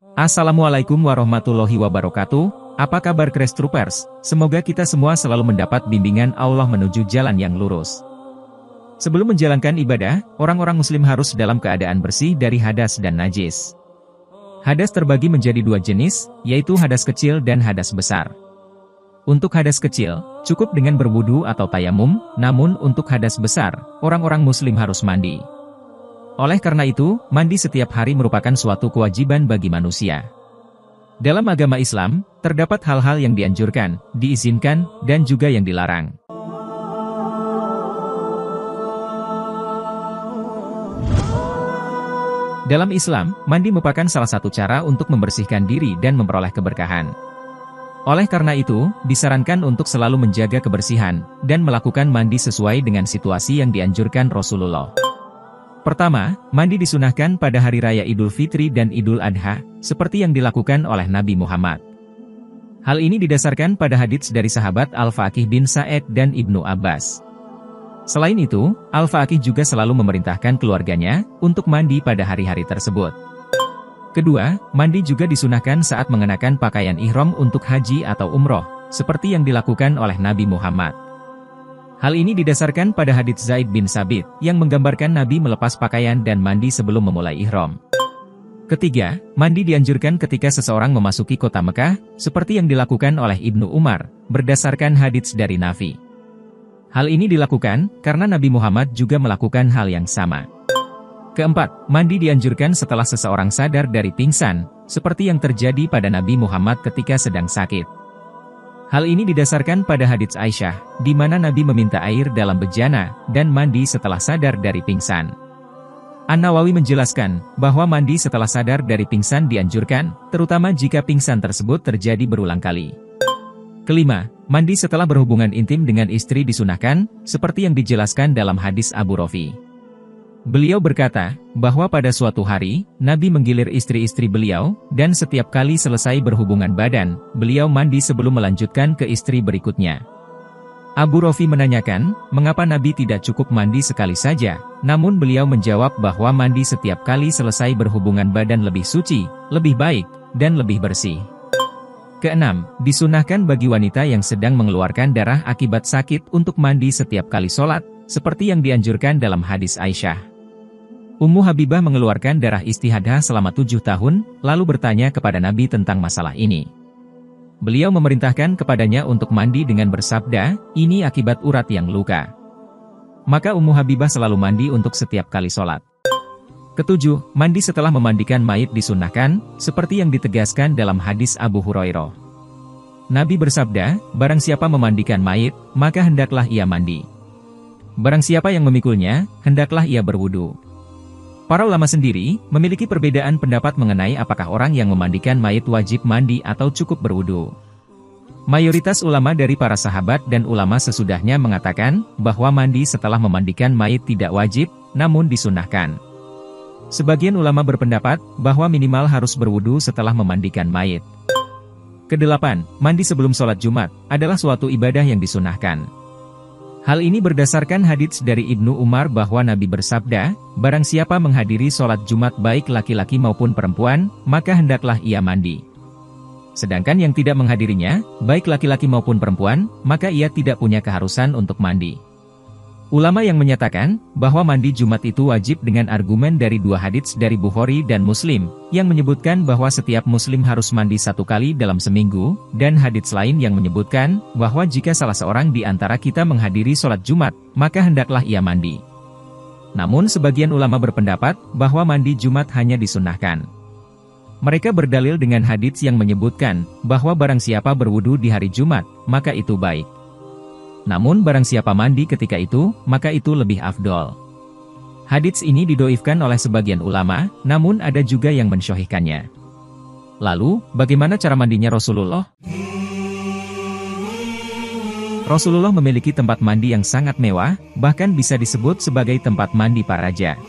Assalamualaikum warahmatullahi wabarakatuh. Apa kabar Crash Troopers? Semoga kita semua selalu mendapat bimbingan Allah menuju jalan yang lurus. Sebelum menjalankan ibadah, orang-orang muslim harus dalam keadaan bersih dari hadas dan najis. Hadas terbagi menjadi dua jenis, yaitu hadas kecil dan hadas besar. Untuk hadas kecil, cukup dengan berwudu atau tayamum, namun untuk hadas besar, orang-orang muslim harus mandi. Oleh karena itu, mandi setiap hari merupakan suatu kewajiban bagi manusia. Dalam agama Islam, terdapat hal-hal yang dianjurkan, diizinkan, dan juga yang dilarang. Dalam Islam, mandi merupakan salah satu cara untuk membersihkan diri dan memperoleh keberkahan. Oleh karena itu, disarankan untuk selalu menjaga kebersihan, dan melakukan mandi sesuai dengan situasi yang dianjurkan Rasulullah. Pertama, mandi disunahkan pada hari raya Idul Fitri dan Idul Adha, seperti yang dilakukan oleh Nabi Muhammad. Hal ini didasarkan pada hadits dari sahabat Al-Faqih bin Sa'id dan Ibnu Abbas. Selain itu, Al-Faqih juga selalu memerintahkan keluarganya untuk mandi pada hari-hari tersebut. Kedua, mandi juga disunahkan saat mengenakan pakaian ihram untuk haji atau umroh, seperti yang dilakukan oleh Nabi Muhammad. Hal ini didasarkan pada hadits Zaid bin Sabit, yang menggambarkan Nabi melepas pakaian dan mandi sebelum memulai ihram. Ketiga, mandi dianjurkan ketika seseorang memasuki kota Mekah, seperti yang dilakukan oleh Ibnu Umar, berdasarkan hadits dari Nafi. Hal ini dilakukan, karena Nabi Muhammad juga melakukan hal yang sama. Keempat, mandi dianjurkan setelah seseorang sadar dari pingsan, seperti yang terjadi pada Nabi Muhammad ketika sedang sakit. Hal ini didasarkan pada hadits Aisyah, di mana Nabi meminta air dalam bejana, dan mandi setelah sadar dari pingsan. An-Nawawi menjelaskan, bahwa mandi setelah sadar dari pingsan dianjurkan, terutama jika pingsan tersebut terjadi berulang kali. Kelima, mandi setelah berhubungan intim dengan istri disunahkan, seperti yang dijelaskan dalam hadis Abu Rafi. Beliau berkata, bahwa pada suatu hari, Nabi menggilir istri-istri beliau, dan setiap kali selesai berhubungan badan, beliau mandi sebelum melanjutkan ke istri berikutnya. Abu Rafi menanyakan, mengapa Nabi tidak cukup mandi sekali saja, namun beliau menjawab bahwa mandi setiap kali selesai berhubungan badan lebih suci, lebih baik, dan lebih bersih. Keenam, disunahkan bagi wanita yang sedang mengeluarkan darah akibat sakit untuk mandi setiap kali sholat, seperti yang dianjurkan dalam hadis Aisyah. Ummu Habibah mengeluarkan darah istihadah selama 7 tahun, lalu bertanya kepada Nabi tentang masalah ini. Beliau memerintahkan kepadanya untuk mandi dengan bersabda, ini akibat urat yang luka. Maka Ummu Habibah selalu mandi untuk setiap kali sholat. Ketujuh, mandi setelah memandikan mayit disunahkan, seperti yang ditegaskan dalam hadis Abu Hurairah. Nabi bersabda, barang siapa memandikan mayit, maka hendaklah ia mandi. Barang siapa yang memikulnya, hendaklah ia berwudu. Para ulama sendiri, memiliki perbedaan pendapat mengenai apakah orang yang memandikan mayit wajib mandi atau cukup berwudu. Mayoritas ulama dari para sahabat dan ulama sesudahnya mengatakan, bahwa mandi setelah memandikan mayit tidak wajib, namun disunahkan. Sebagian ulama berpendapat, bahwa minimal harus berwudu setelah memandikan mayit. Kedelapan, mandi sebelum sholat Jumat, adalah suatu ibadah yang disunahkan. Hal ini berdasarkan hadits dari Ibnu Umar bahwa Nabi bersabda, barang siapa menghadiri sholat Jumat baik laki-laki maupun perempuan, maka hendaklah ia mandi. Sedangkan yang tidak menghadirinya, baik laki-laki maupun perempuan, maka ia tidak punya keharusan untuk mandi. Ulama yang menyatakan, bahwa mandi Jumat itu wajib dengan argumen dari dua hadits dari Bukhari dan Muslim, yang menyebutkan bahwa setiap muslim harus mandi 1 kali dalam seminggu, dan hadits lain yang menyebutkan, bahwa jika salah seorang di antara kita menghadiri sholat Jumat, maka hendaklah ia mandi. Namun sebagian ulama berpendapat, bahwa mandi Jumat hanya disunahkan. Mereka berdalil dengan hadits yang menyebutkan, bahwa barang siapa berwudu di hari Jumat, maka itu baik. Namun barang siapa mandi ketika itu, maka itu lebih afdol. Hadits ini didoifkan oleh sebagian ulama, namun ada juga yang mensyahihkannya. Lalu, bagaimana cara mandinya Rasulullah? Rasulullah memiliki tempat mandi yang sangat mewah, bahkan bisa disebut sebagai tempat mandi para raja.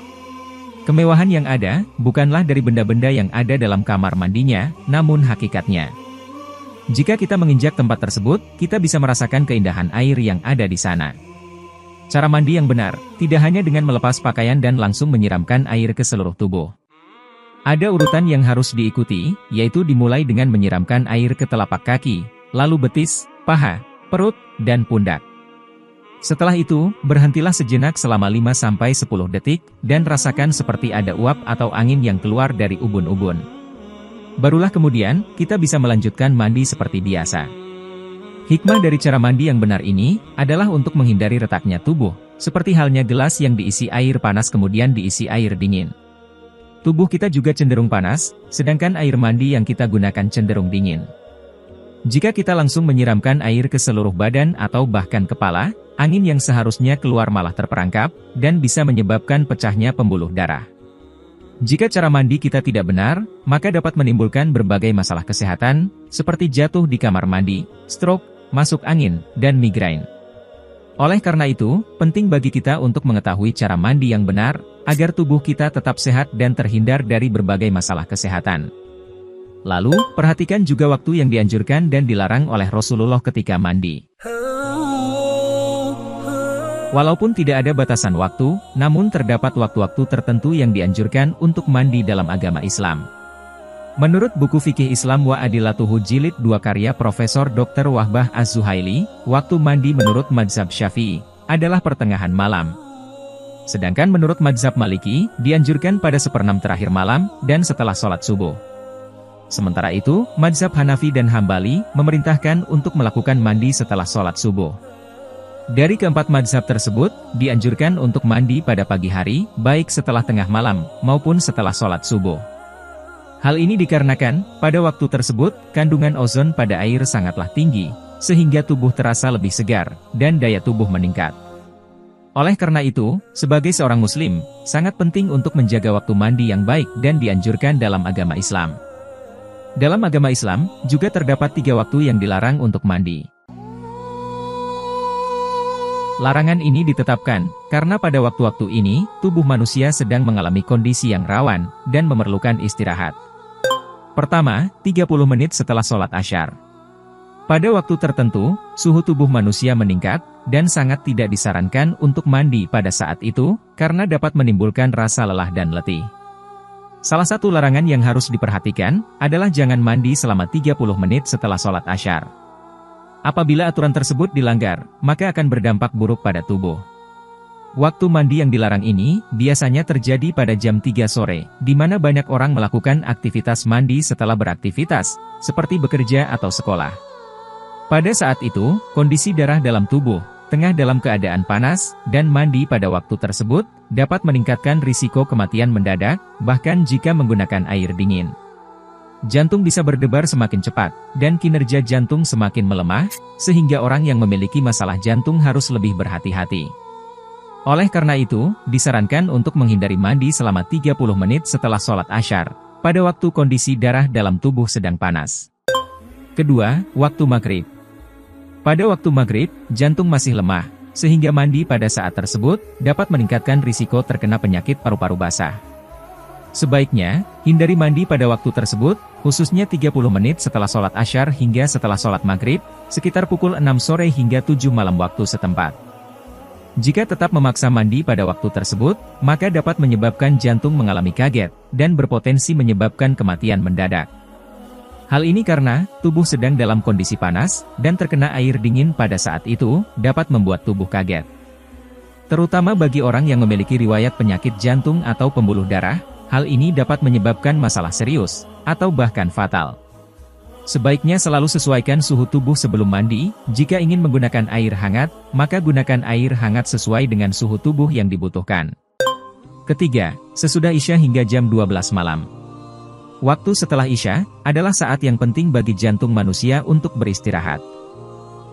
Kemewahan yang ada, bukanlah dari benda-benda yang ada dalam kamar mandinya, namun hakikatnya. Jika kita menginjak tempat tersebut, kita bisa merasakan keindahan air yang ada di sana. Cara mandi yang benar, tidak hanya dengan melepas pakaian dan langsung menyiramkan air ke seluruh tubuh. Ada urutan yang harus diikuti, yaitu dimulai dengan menyiramkan air ke telapak kaki, lalu betis, paha, perut, dan pundak. Setelah itu, berhentilah sejenak selama 5-10 detik, dan rasakan seperti ada uap atau angin yang keluar dari ubun-ubun. Barulah kemudian, kita bisa melanjutkan mandi seperti biasa. Hikmah dari cara mandi yang benar ini, adalah untuk menghindari retaknya tubuh, seperti halnya gelas yang diisi air panas kemudian diisi air dingin. Tubuh kita juga cenderung panas, sedangkan air mandi yang kita gunakan cenderung dingin. Jika kita langsung menyiramkan air ke seluruh badan atau bahkan kepala, angin yang seharusnya keluar malah terperangkap, dan bisa menyebabkan pecahnya pembuluh darah. Jika cara mandi kita tidak benar, maka dapat menimbulkan berbagai masalah kesehatan, seperti jatuh di kamar mandi, stroke, masuk angin, dan migrain. Oleh karena itu, penting bagi kita untuk mengetahui cara mandi yang benar, agar tubuh kita tetap sehat dan terhindar dari berbagai masalah kesehatan. Lalu, perhatikan juga waktu yang dianjurkan dan dilarang oleh Rasulullah ketika mandi. Walaupun tidak ada batasan waktu, namun terdapat waktu-waktu tertentu yang dianjurkan untuk mandi dalam agama Islam. Menurut buku Fikih Islam wa Adilatuhu Jilid 2 karya Profesor Dr. Wahbah Az-Zuhaili, waktu mandi menurut mazhab Syafi'i adalah pertengahan malam. Sedangkan menurut mazhab Maliki, dianjurkan pada 1/6 terakhir malam, dan setelah sholat subuh. Sementara itu, mazhab Hanafi dan Hambali, memerintahkan untuk melakukan mandi setelah sholat subuh. Dari keempat mazhab tersebut, dianjurkan untuk mandi pada pagi hari, baik setelah tengah malam, maupun setelah sholat subuh. Hal ini dikarenakan, pada waktu tersebut, kandungan ozon pada air sangatlah tinggi, sehingga tubuh terasa lebih segar, dan daya tubuh meningkat. Oleh karena itu, sebagai seorang muslim, sangat penting untuk menjaga waktu mandi yang baik dan dianjurkan dalam agama Islam. Dalam agama Islam, juga terdapat 3 waktu yang dilarang untuk mandi. Larangan ini ditetapkan, karena pada waktu-waktu ini, tubuh manusia sedang mengalami kondisi yang rawan, dan memerlukan istirahat. Pertama, 30 menit setelah sholat Asyar. Pada waktu tertentu, suhu tubuh manusia meningkat, dan sangat tidak disarankan untuk mandi pada saat itu, karena dapat menimbulkan rasa lelah dan letih. Salah satu larangan yang harus diperhatikan, adalah jangan mandi selama 30 menit setelah sholat Asyar. Apabila aturan tersebut dilanggar, maka akan berdampak buruk pada tubuh. Waktu mandi yang dilarang ini, biasanya terjadi pada jam 3 sore, di mana banyak orang melakukan aktivitas mandi setelah beraktivitas, seperti bekerja atau sekolah. Pada saat itu, kondisi darah dalam tubuh, tengah dalam keadaan panas, dan mandi pada waktu tersebut, dapat meningkatkan risiko kematian mendadak, bahkan jika menggunakan air dingin. Jantung bisa berdebar semakin cepat, dan kinerja jantung semakin melemah, sehingga orang yang memiliki masalah jantung harus lebih berhati-hati. Oleh karena itu, disarankan untuk menghindari mandi selama 30 menit setelah sholat Asyar, pada waktu kondisi darah dalam tubuh sedang panas. Kedua, waktu maghrib. Pada waktu maghrib, jantung masih lemah, sehingga mandi pada saat tersebut, dapat meningkatkan risiko terkena penyakit paru-paru basah. Sebaiknya, hindari mandi pada waktu tersebut, khususnya 30 menit setelah sholat Asyar hingga setelah sholat maghrib, sekitar pukul 6 sore hingga 7 malam waktu setempat. Jika tetap memaksa mandi pada waktu tersebut, maka dapat menyebabkan jantung mengalami kaget, dan berpotensi menyebabkan kematian mendadak. Hal ini karena, tubuh sedang dalam kondisi panas, dan terkena air dingin pada saat itu, dapat membuat tubuh kaget. Terutama bagi orang yang memiliki riwayat penyakit jantung atau pembuluh darah, hal ini dapat menyebabkan masalah serius, atau bahkan fatal. Sebaiknya selalu sesuaikan suhu tubuh sebelum mandi, jika ingin menggunakan air hangat, maka gunakan air hangat sesuai dengan suhu tubuh yang dibutuhkan. Ketiga, sesudah Isya hingga jam 12 malam. Waktu setelah Isya, adalah saat yang penting bagi jantung manusia untuk beristirahat.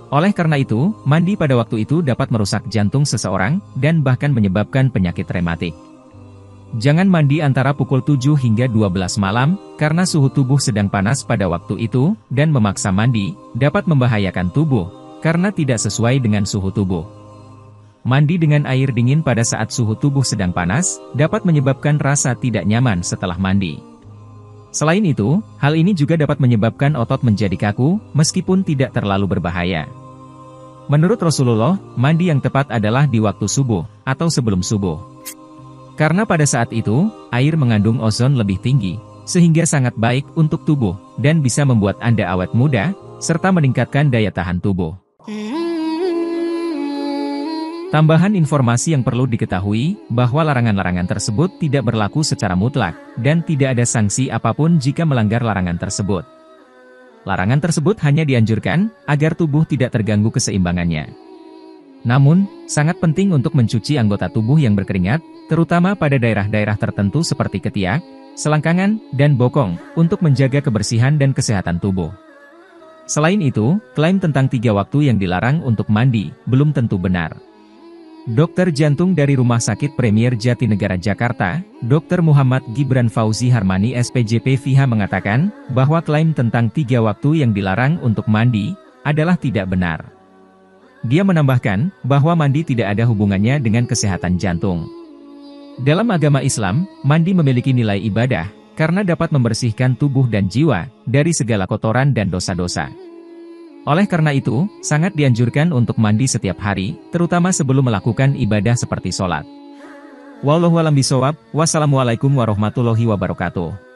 Oleh karena itu, mandi pada waktu itu dapat merusak jantung seseorang, dan bahkan menyebabkan penyakit rematik. Jangan mandi antara pukul 7 hingga 12 malam, karena suhu tubuh sedang panas pada waktu itu, dan memaksa mandi, dapat membahayakan tubuh, karena tidak sesuai dengan suhu tubuh. Mandi dengan air dingin pada saat suhu tubuh sedang panas, dapat menyebabkan rasa tidak nyaman setelah mandi. Selain itu, hal ini juga dapat menyebabkan otot menjadi kaku, meskipun tidak terlalu berbahaya. Menurut Rasulullah, mandi yang tepat adalah di waktu subuh, atau sebelum subuh. Karena pada saat itu, air mengandung ozon lebih tinggi, sehingga sangat baik untuk tubuh, dan bisa membuat Anda awet muda, serta meningkatkan daya tahan tubuh. Tambahan informasi yang perlu diketahui, bahwa larangan-larangan tersebut tidak berlaku secara mutlak, dan tidak ada sanksi apapun jika melanggar larangan tersebut. Larangan tersebut hanya dianjurkan, agar tubuh tidak terganggu keseimbangannya. Namun, sangat penting untuk mencuci anggota tubuh yang berkeringat, terutama pada daerah-daerah tertentu seperti ketiak, selangkangan, dan bokong, untuk menjaga kebersihan dan kesehatan tubuh. Selain itu, klaim tentang 3 waktu yang dilarang untuk mandi, belum tentu benar. Dokter jantung dari Rumah Sakit Premier Jatinegara Jakarta, Dr. Muhammad Gibran Fauzi Harmani SPJP FIHA mengatakan, bahwa klaim tentang 3 waktu yang dilarang untuk mandi, adalah tidak benar. Dia menambahkan, bahwa mandi tidak ada hubungannya dengan kesehatan jantung. Dalam agama Islam, mandi memiliki nilai ibadah, karena dapat membersihkan tubuh dan jiwa, dari segala kotoran dan dosa-dosa. Oleh karena itu, sangat dianjurkan untuk mandi setiap hari, terutama sebelum melakukan ibadah seperti sholat. Wallahu a'lam bishawab. Wassalamualaikum warahmatullahi wabarakatuh.